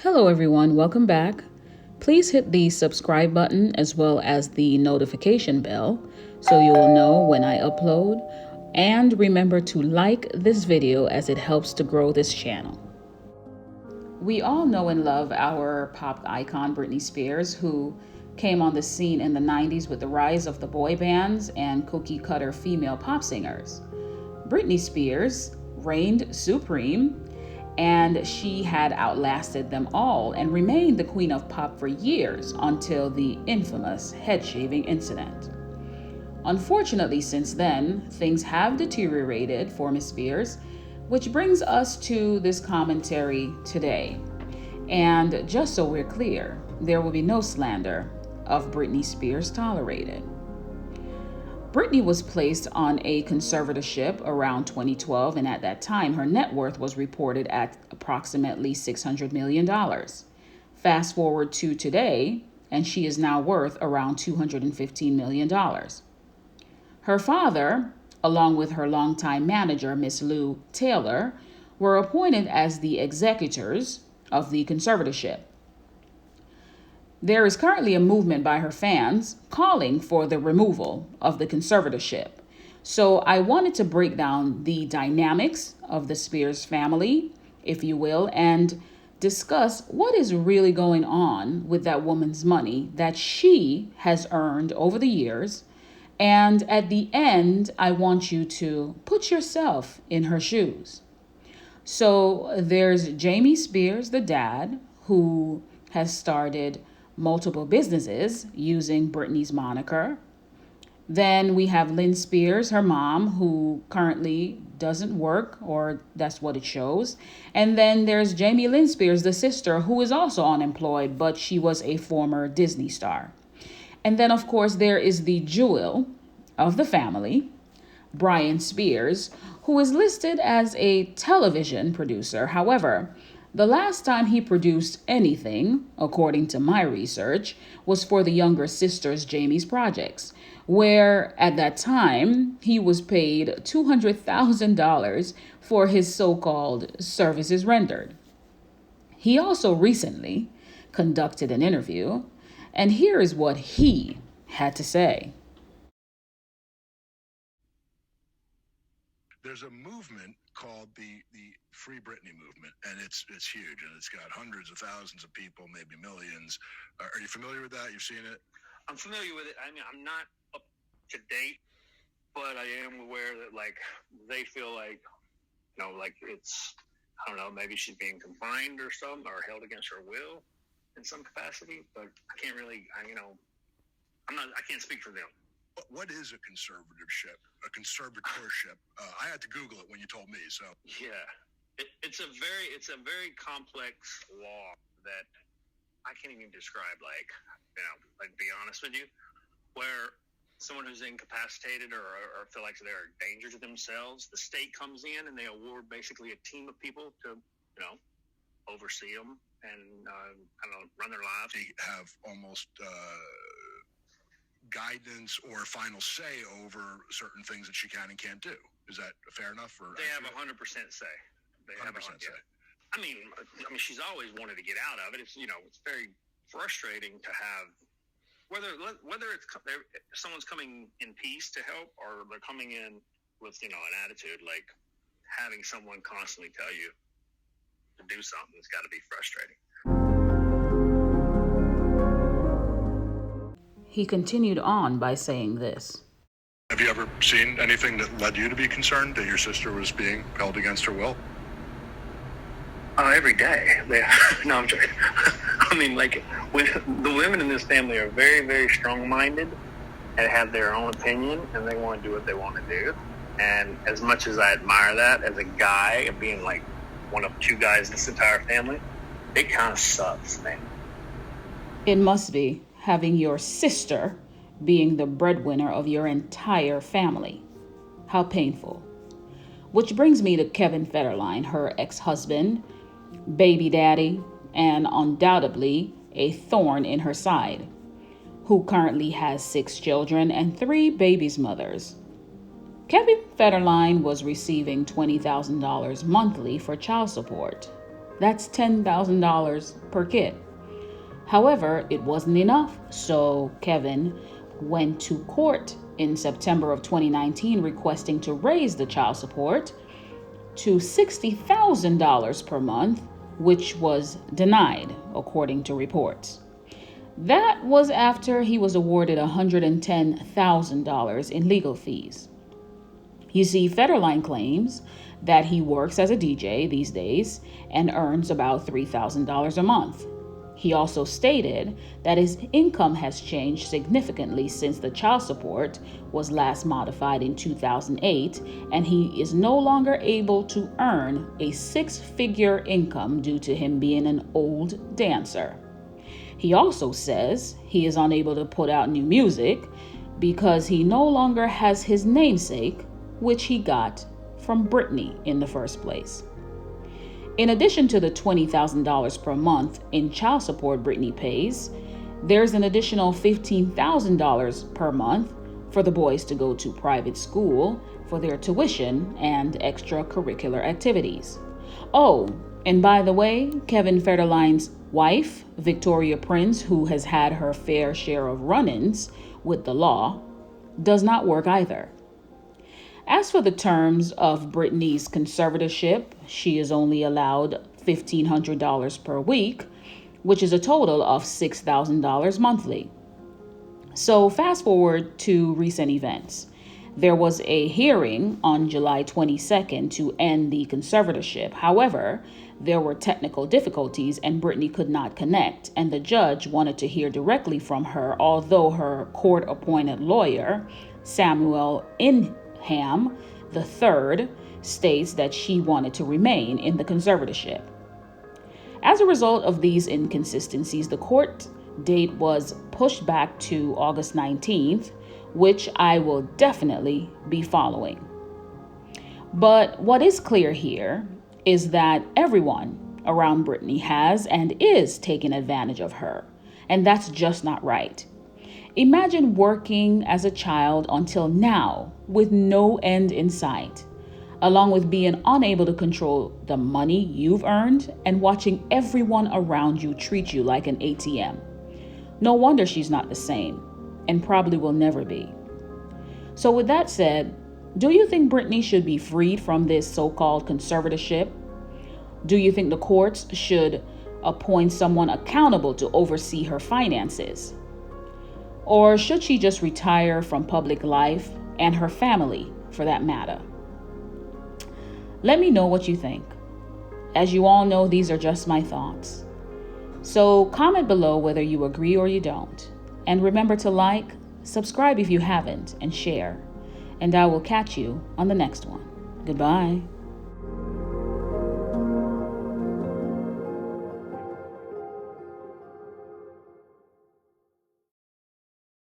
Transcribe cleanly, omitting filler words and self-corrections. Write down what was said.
Hello everyone, welcome back. Please hit the subscribe button as well as the notification bell so you will know when I upload. And remember to like this video as it helps to grow this channel. We all know and love our pop icon Britney Spears, who came on the scene in the 90s with the rise of the boy bands and cookie cutter female pop singers. Britney Spears reigned supreme, and she had outlasted them all and remained the queen of pop for years until the infamous head shaving incident. Unfortunately, since then, things have deteriorated for Miss Spears, which brings us to this commentary today. And just so we're clear, there will be no slander of Britney Spears tolerated. Britney was placed on a conservatorship around 2012, and at that time, her net worth was reported at approximately $600 million. Fast forward to today, and she is now worth around $215 million. Her father, along with her longtime manager, Miss Lou Taylor, were appointed as the executors of the conservatorship. There is currently a movement by her fans calling for the removal of the conservatorship. So I wanted to break down the dynamics of the Spears family, if you will, and discuss what is really going on with that woman's money that she has earned over the years. And at the end, I want you to put yourself in her shoes. So there's Jamie Spears, the dad, who has started multiple businesses using Britney's moniker. Then we have Lynn Spears, her mom, who currently doesn't work, or that's what it shows. And then there's Jamie Lynn Spears, the sister, who is also unemployed, but she was a former Disney star. And then, of course, there is the jewel of the family, Brian Spears, who is listed as a television producer. However, the last time he produced anything, according to my research, was for the younger sister's Jamie's projects, where at that time he was paid $200,000 for his so-called services rendered. He also recently conducted an interview, and here is what he had to say. There's a movement called the FreeBritney movement, and it's huge, and it's got hundreds of thousands of people, maybe millions. Are you familiar with that? You've seen it? I'm familiar with it. I mean, I'm not up to date, but I am aware that, like, they feel like, like it's, I don't know, maybe she's being confined or something, or held against her will in some capacity, but I can't really, I can't speak for them. What is a conservatorship? A conservatorship? I had to Google it when you told me. So yeah, it's a very complex law that I can't even describe. Like be honest with you, where someone who's incapacitated or feel like they're a danger to themselves, the state comes in and they award basically a team of people to oversee them and run their lives. They have almost guidance or final say over certain things that she can and can't do. Is that fair enough? Or they have 100% say. They 100% have 100% say. I mean, she's always wanted to get out of it. It's it's very frustrating to have whether it's someone's coming in peace to help or they're coming in with an attitude, like having someone constantly tell you to do something. It's got to be frustrating. He continued on by saying this. Have you ever seen anything that led you to be concerned that your sister was being held against her will? Every day. No, I'm joking. I mean, like, the women in this family are very, very strong-minded and have their own opinion, and they want to do what they want to do. And as much as I admire that as a guy, and being like one of two guys in this entire family, it kind of sucks, man. It must be, having your sister being the breadwinner of your entire family. How painful. Which brings me to Kevin Federline, her ex-husband, baby daddy, and undoubtedly a thorn in her side, who currently has 6 children and 3 babies' mothers. Kevin Federline was receiving $20,000 monthly for child support. That's $10,000 per kid. However, it wasn't enough, so Kevin went to court in September of 2019 requesting to raise the child support to $60,000 per month, which was denied, according to reports. That was after he was awarded $110,000 in legal fees. You see, Federline claims that he works as a DJ these days and earns about $3,000 a month. He also stated that his income has changed significantly since the child support was last modified in 2008, and he is no longer able to earn a six-figure income due to him being an old dancer. He also says he is unable to put out new music because he no longer has his namesake, which he got from Britney in the first place. In addition to the $20,000 per month in child support Britney pays, there's an additional $15,000 per month for the boys to go to private school for their tuition and extracurricular activities. Oh, and by the way, Kevin Federline's wife, Victoria Prince, who has had her fair share of run-ins with the law, does not work either. As for the terms of Britney's conservatorship, she is only allowed $1,500 per week, which is a total of $6,000 monthly. So fast forward to recent events. There was a hearing on July 22nd to end the conservatorship. However, there were technical difficulties and Britney could not connect, and the judge wanted to hear directly from her, although her court-appointed lawyer, Samuel Inham III, states that she wanted to remain in the conservatorship. As a result of these inconsistencies, the court date was pushed back to August 19th, which I will definitely be following. But what is clear here is that everyone around Britney has and is taking advantage of her, and that's just not right. Imagine working as a child until now with no end in sight, along with being unable to control the money you've earned and watching everyone around you treat you like an ATM. No wonder she's not the same, and probably will never be. So with that said, do you think Britney should be freed from this so-called conservatorship? Do you think the courts should appoint someone accountable to oversee her finances? Or should she just retire from public life and her family, for that matter? Let me know what you think. As you all know, these are just my thoughts. So comment below whether you agree or you don't. And remember to like, subscribe if you haven't, and share. And I will catch you on the next one. Goodbye.